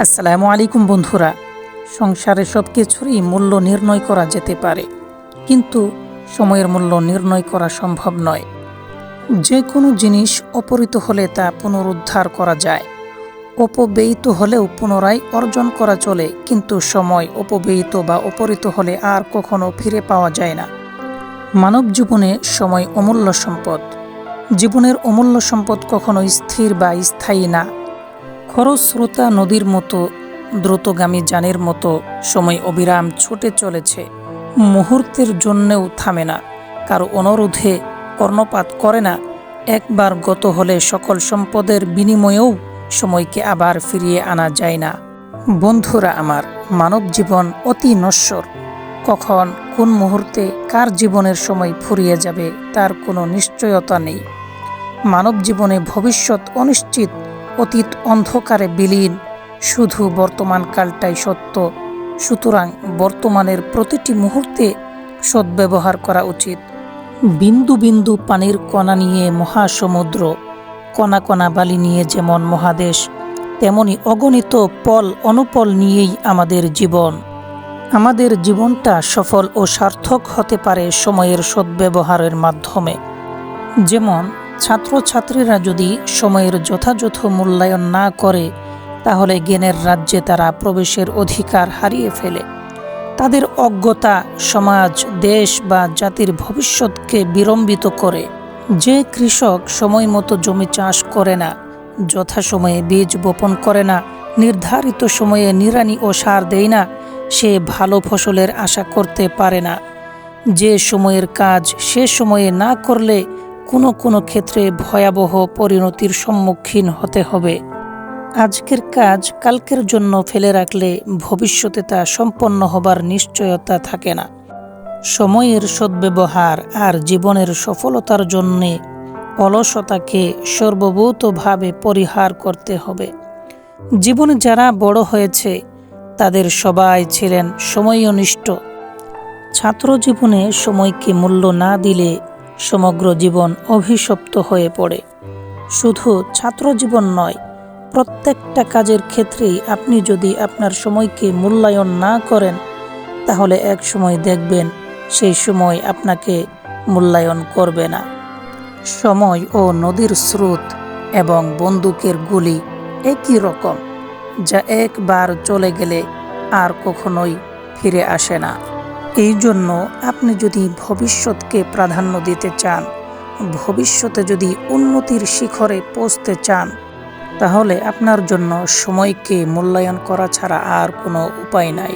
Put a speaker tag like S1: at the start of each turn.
S1: আসসালামু আলাইকুম বন্ধুরা। সংসারে সব কিছুরই মূল্য নির্ণয় করা যেতে পারে, কিন্তু সময়ের মূল্য নির্ণয় করা সম্ভব নয়। যে কোনো জিনিস অপহৃত হলে তা পুনরুদ্ধার করা যায়, অপব্যয়িত হলেও পুনরায় অর্জন করা চলে, কিন্তু সময় অপব্যয়িত বা অপহৃত হলে আর কখনো ফিরে পাওয়া যায় না। মানব জীবনে সময় অমূল্য সম্পদ। জীবনের অমূল্য সম্পদ কখনো স্থির বা স্থায়ী না। খরস্রোতা নদীর মতো, দ্রুতগামী যানের মতো সময় অবিরাম ছুটে চলেছে, মুহূর্তের জন্যেও থামে না, কারো অনুরোধে কর্ণপাত করে না। একবার গত হলে সকল সম্পদের বিনিময়েও সময়কে আবার ফিরিয়ে আনা যায় না। বন্ধুরা আমার, মানব জীবন অতি নশ্বর। কখন কোন মুহূর্তে কার জীবনের সময় ফুরিয়ে যাবে তার কোনো নিশ্চয়তা নেই। মানব জীবনে ভবিষ্যৎ অনিশ্চিত, অতীত অন্ধকারে বিলীন, শুধু বর্তমান কালটাই সত্য। সুতরাং বর্তমানের প্রতিটি মুহূর্তে সদ্ব্যবহার করা উচিত। বিন্দু বিন্দু পানির কণা নিয়ে মহাসমুদ্র, কণা কণা বালি নিয়ে যেমন মহাদেশ, তেমনি অগণিত পল অনুপল নিয়েই আমাদের জীবন। আমাদের জীবনটা সফল ও সার্থক হতে পারে সময়ের সদ্ব্যবহারের মাধ্যমে। যেমন ছাত্রছাত্রীরা যদি সময়ের যথাযথ মূল্যায়ন না করে, তাহলে জ্ঞানের রাজ্যে তারা প্রবেশের অধিকার হারিয়ে ফেলে। তাদের অজ্ঞতা সমাজ, দেশ বা জাতির ভবিষ্যৎকে বিড়ম্বিত করে। যে কৃষক সময় মতো জমি চাষ করে না, যথাসময়ে বীজ বপন করে না, নির্ধারিত সময়ে নিড়ানি ও সার দেয় না, সে ভালো ফসলের আশা করতে পারে না। যে সময়ের কাজ সে সময়ে না করলে কোনো কোনো ক্ষেত্রে ভয়াবহ পরিণতির সম্মুখীন হতে হবে। আজকের কাজ কালকের জন্য ফেলে রাখলে ভবিষ্যতে তা সম্পন্ন হবার নিশ্চয়তা থাকে না। সময়ের সদ্ব্যবহার আর জীবনের সফলতার জন্যে অলসতাকে সর্বভূতভাবে পরিহার করতে হবে। জীবনে যারা বড় হয়েছে তাদের সবাই ছিলেন সময়নিষ্ঠ। ছাত্র জীবনে সময়কে মূল্য না দিলে সমগ্র জীবন অভিশপ্ত হয়ে পড়ে। শুধু ছাত্র জীবন নয়, প্রত্যেকটা কাজের ক্ষেত্রেই আপনি যদি আপনার সময়কে মূল্যায়ন না করেন, তাহলে এক সময় দেখবেন সেই সময় আপনাকে মূল্যায়ন করবে না। সময় ও নদীর স্রোত এবং বন্দুকের গুলি একই রকম, যা একবার চলে গেলে আর কখনোই ফিরে আসে না। এই জন্য আপনি যদি ভবিষ্যৎকে প্রাধান্য দিতে চান, ভবিষ্যতে যদি উন্নতির শিখরে পৌঁছতে চান, তাহলে আপনার জন্য সময়কে মূল্যায়ন করা ছাড়া আর কোনো উপায় নাই।